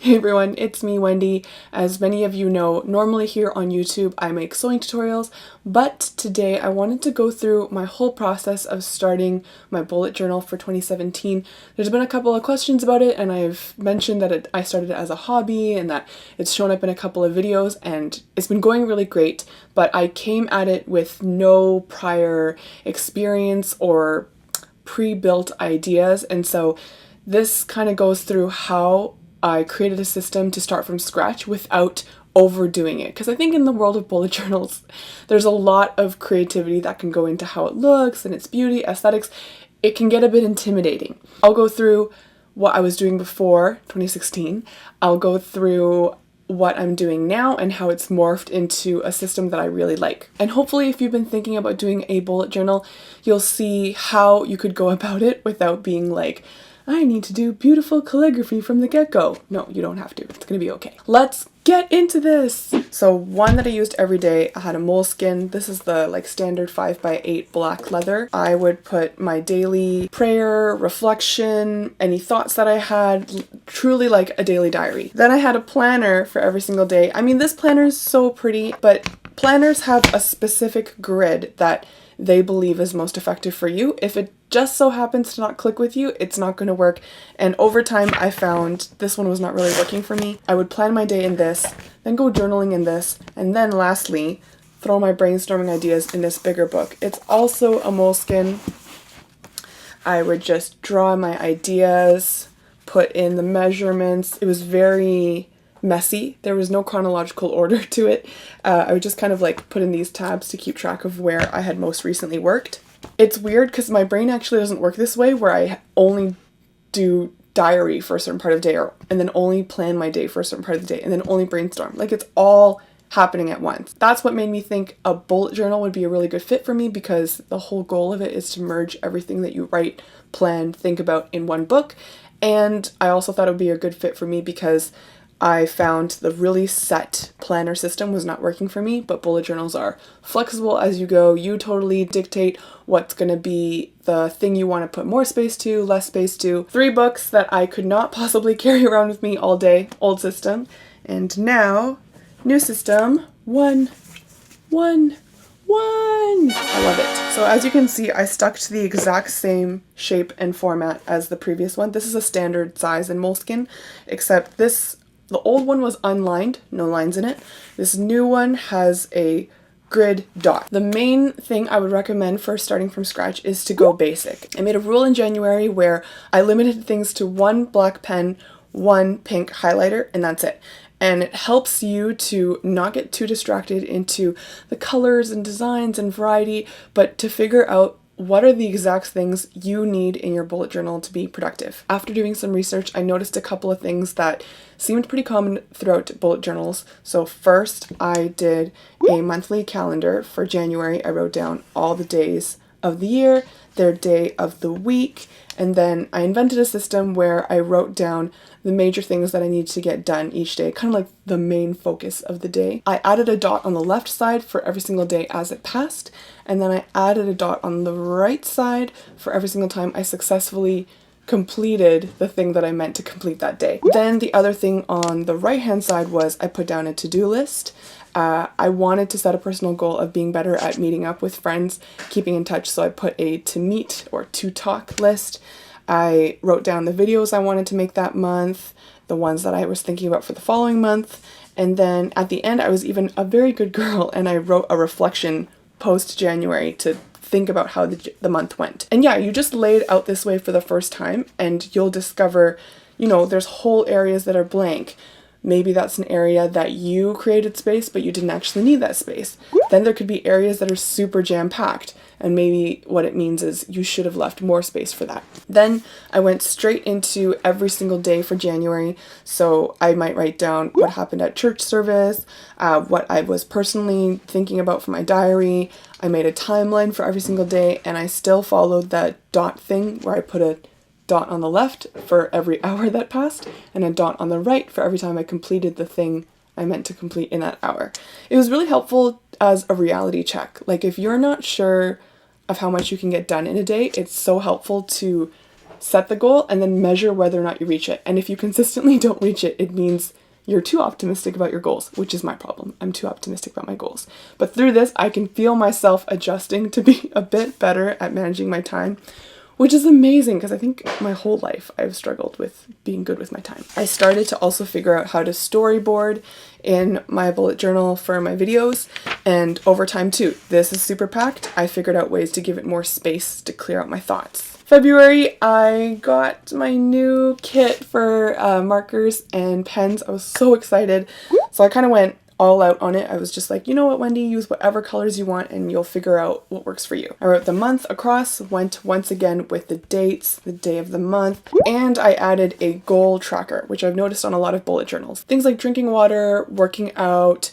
Hey everyone, it's me, Wendy. As many of you know, normally here on YouTube I make sewing tutorials, but today I wanted to go through my whole process of starting my bullet journal for 2017. There's been a couple of questions about it, and I've mentioned that I started it as a hobby and that it's shown up in a couple of videos, and it's been going really great, but I came at it with no prior experience or pre-built ideas, and so this kind of goes through how I created a system to start from scratch without overdoing it. Because I think in the world of bullet journals, there's a lot of creativity that can go into how it looks and its beauty, aesthetics. It can get a bit intimidating. I'll go through what I was doing before 2016. I'll go through what I'm doing now and how it's morphed into a system that I really like. And hopefully if you've been thinking about doing a bullet journal, you'll see how you could go about it without being like, I need to do beautiful calligraphy from the get-go. No, you don't have to. It's gonna be okay. Let's get into this! So one that I used every day, I had a Moleskine. This is the standard 5x8 black leather. I would put my daily prayer, reflection, any thoughts that I had, truly like a daily diary. Then I had a planner for every single day. I mean, this planner is so pretty, but planners have a specific grid that they believe is most effective for you. If it just so happens to not click with you, it's not going to work. And over time, I found this one was not really working for me. I would plan my day in this, then go journaling in this, and then lastly, throw my brainstorming ideas in this bigger book. It's also a Moleskine. I would just draw my ideas, put in the measurements. It was very messy. There was no chronological order to it. I would just kind of put in these tabs to keep track of where I had most recently worked. It's weird because my brain actually doesn't work this way, where I only do diary for a certain part of the day, and then only plan my day for a certain part of the day, and then only brainstorm. It's all happening at once. That's what made me think a bullet journal would be a really good fit for me, because the whole goal of it is to merge everything that you write, plan, think about in one book. And I also thought it would be a good fit for me because I found the really set planner system was not working for me, but bullet journals are flexible as you go. You totally dictate what's going to be the thing you want to put more space to, less space to. 3 books that I could not possibly carry around with me all day. Old system. And now, new system. One. I love it. So as you can see, I stuck to the exact same shape and format as the previous one. This is a standard size in Moleskine, except the old one was unlined, no lines in it. This new one has a grid dot. The main thing I would recommend for starting from scratch is to go basic. I made a rule in January where I limited things to 1 black pen, 1 pink highlighter, and that's it. And it helps you to not get too distracted into the colors and designs and variety, but to figure out what are the exact things you need in your bullet journal to be productive. After doing some research, I noticed a couple of things that seemed pretty common throughout bullet journals. So first, I did a monthly calendar. For January, I wrote down all the days of the year, their day of the week, and then I invented a system where I wrote down the major things that I needed to get done each day, kind of like the main focus of the day. I added a dot on the left side for every single day as it passed, and then I added a dot on the right side for every single time I successfully completed the thing that I meant to complete that day. Then the other thing on the right hand side was I put down a to-do list. I wanted to set a personal goal of being better at meeting up with friends, keeping in touch, so I put a to meet or to talk list. I wrote down the videos I wanted to make that month, the ones that I was thinking about for the following month, and then at the end I was even a very good girl and I wrote a reflection post-January to think about how the month went. And yeah, you just lay it out this way for the first time and you'll discover, there's whole areas that are blank. Maybe that's an area that you created space, but you didn't actually need that space. Then there could be areas that are super jam-packed, and maybe what it means is you should have left more space for that. Then I went straight into every single day for January, so I might write down what happened at church service, what I was personally thinking about for my diary. I made a timeline for every single day, and I still followed that dot thing where I put a dot on the left for every hour that passed, and a dot on the right for every time I completed the thing I meant to complete in that hour. It was really helpful as a reality check. If you're not sure of how much you can get done in a day, it's so helpful to set the goal and then measure whether or not you reach it. And if you consistently don't reach it, it means you're too optimistic about your goals, which is my problem. I'm too optimistic about my goals. But through this, I can feel myself adjusting to be a bit better at managing my time, which is amazing because I think my whole life I've struggled with being good with my time. I started to also figure out how to storyboard in my bullet journal for my videos, and over time too. This is super packed. I figured out ways to give it more space to clear out my thoughts. February, I got my new kit for markers and pens. I was so excited. So I kind of went all out on it. I was just like, you know what, Wendy, use whatever colors you want and you'll figure out what works for you. I wrote the month across, went once again with the dates, the day of the month, and I added a goal tracker, which I've noticed on a lot of bullet journals. Things like drinking water, working out,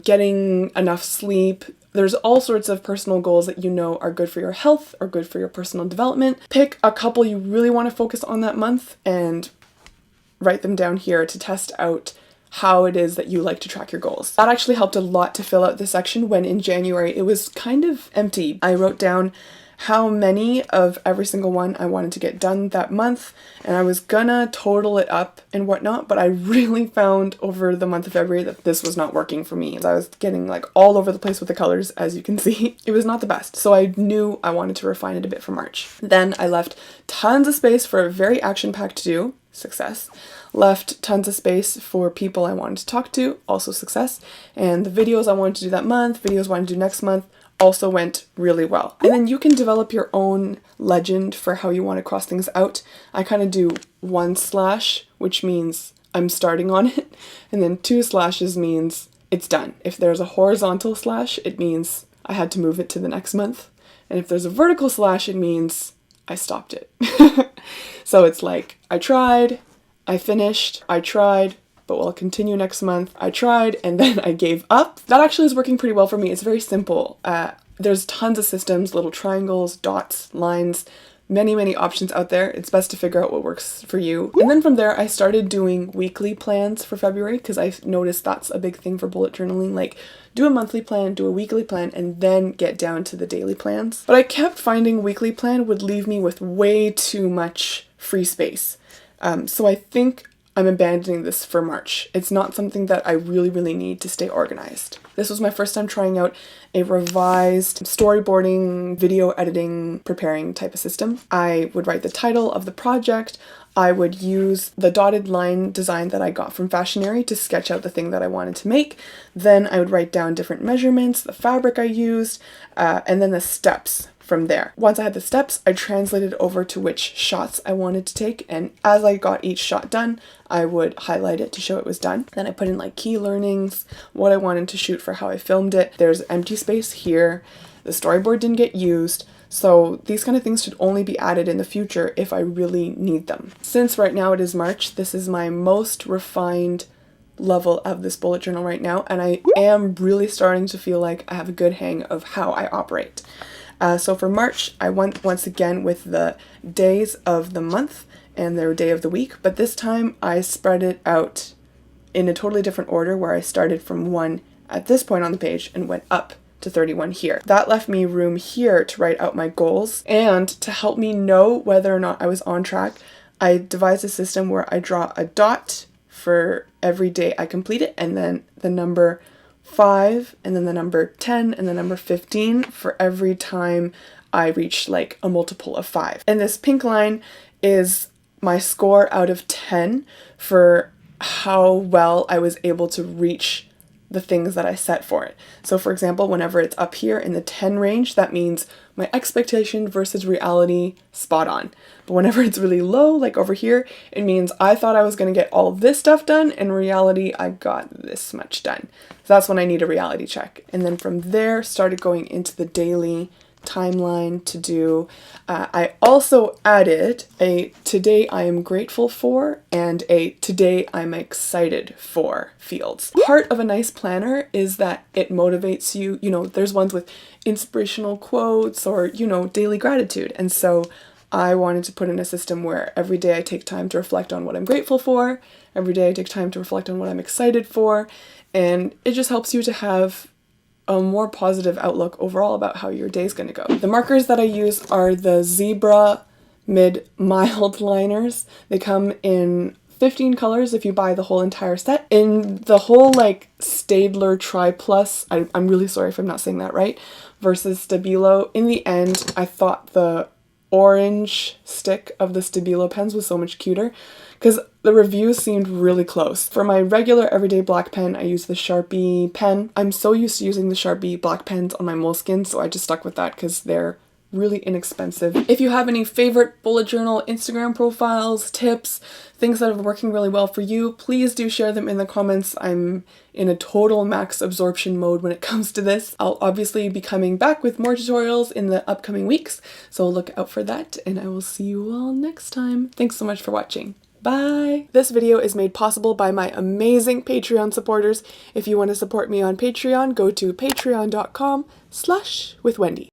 getting enough sleep. There's all sorts of personal goals that you know are good for your health or good for your personal development. Pick a couple you really want to focus on that month and write them down here to test out how it is that you like to track your goals. That actually helped a lot to fill out this section when in January it was kind of empty. I wrote down how many of every single one I wanted to get done that month, and I was gonna total it up and whatnot, but I really found over the month of February that this was not working for me. I was getting like all over the place with the colors, as you can see. It was not the best, so I knew I wanted to refine it a bit for March. Then I left tons of space for a very action-packed to do, success. Left tons of space for people I wanted to talk to, also success. And the videos I wanted to do that month, videos I wanted to do next month, also went really well. And then you can develop your own legend for how you want to cross things out. I kind of do 1/, which means I'm starting on it, and then 2 slashes means it's done. If there's a horizontal slash, it means I had to move it to the next month. And if there's a vertical slash, it means I stopped it. So it's like, I tried, I finished, I tried, but we'll continue next month. I tried, and then I gave up. That actually is working pretty well for me. It's very simple. There's tons of systems, little triangles, dots, lines, many options out there. It's best to figure out what works for you. And then from there, I started doing weekly plans for February because I noticed that's a big thing for bullet journaling. Like, do a monthly plan, do a weekly plan, and then get down to the daily plans. But I kept finding weekly plan would leave me with way too much free space. So I think I'm abandoning this for March. It's not something that I really need to stay organized. This was my first time trying out a revised storyboarding, video editing, preparing type of system. I would write the title of the project. I would use the dotted line design that I got from Fashionary to sketch out the thing that I wanted to make. Then I would write down different measurements, the fabric I used, and then the steps from there. Once I had the steps, I translated over to which shots I wanted to take, and as I got each shot done, I would highlight it to show it was done. Then I put in like key learnings, what I wanted to shoot for how I filmed it. There's empty space here. The storyboard didn't get used. So these kind of things should only be added in the future if I really need them. Since right now it is March, this is my most refined level of this bullet journal right now, and I am really starting to feel like I have a good hang of how I operate. So for March, I went once again with the days of the month and their day of the week, but this time I spread it out in a totally different order where I started from 1 at this point on the page and went up to 31 here. That left me room here to write out my goals, and to help me know whether or not I was on track, I devised a system where I draw a dot for every day I complete it, and then the number 5, and then the number 10, and the number 15 for every time I reach like a multiple of 5. And this pink line is my score out of 10 for how well I was able to reach the things that I set for it. So for example, whenever it's up here in the 10 range, that means my expectation versus reality spot on. But whenever it's really low, like over here, it means I thought I was going to get all this stuff done. In reality, I got this much done. So that's when I need a reality check. And then from there, started going into the daily timeline to do. I also added a today I am grateful for and a today I'm excited for fields. Part of a nice planner is that it motivates you. You know, there's ones with inspirational quotes or, you know, daily gratitude. And so I wanted to put in a system where every day I take time to reflect on what I'm grateful for. Every day I take time to reflect on what I'm excited for. And it just helps you to have a more positive outlook overall about how your day's going to go. The markers that I use are the Zebra mid-mild liners. They come in 15 colors if you buy the whole entire set. In the whole like Staedtler Tri Plus, I'm really sorry if I'm not saying that right, versus Stabilo, in the end I thought the orange stick of the Stabilo pens was so much cuter because the reviews seemed really close. For my regular everyday black pen, I use the Sharpie pen. I'm so used to using the Sharpie black pens on my Moleskine, so I just stuck with that because they're really inexpensive. If you have any favorite bullet journal Instagram profiles, tips, things that are working really well for you, please do share them in the comments. I'm in a total max absorption mode when it comes to this. I'll obviously be coming back with more tutorials in the upcoming weeks, so look out for that, and I will see you all next time. Thanks so much for watching. Bye! This video is made possible by my amazing Patreon supporters. If you want to support me on Patreon, go to patreon.com/withwendy.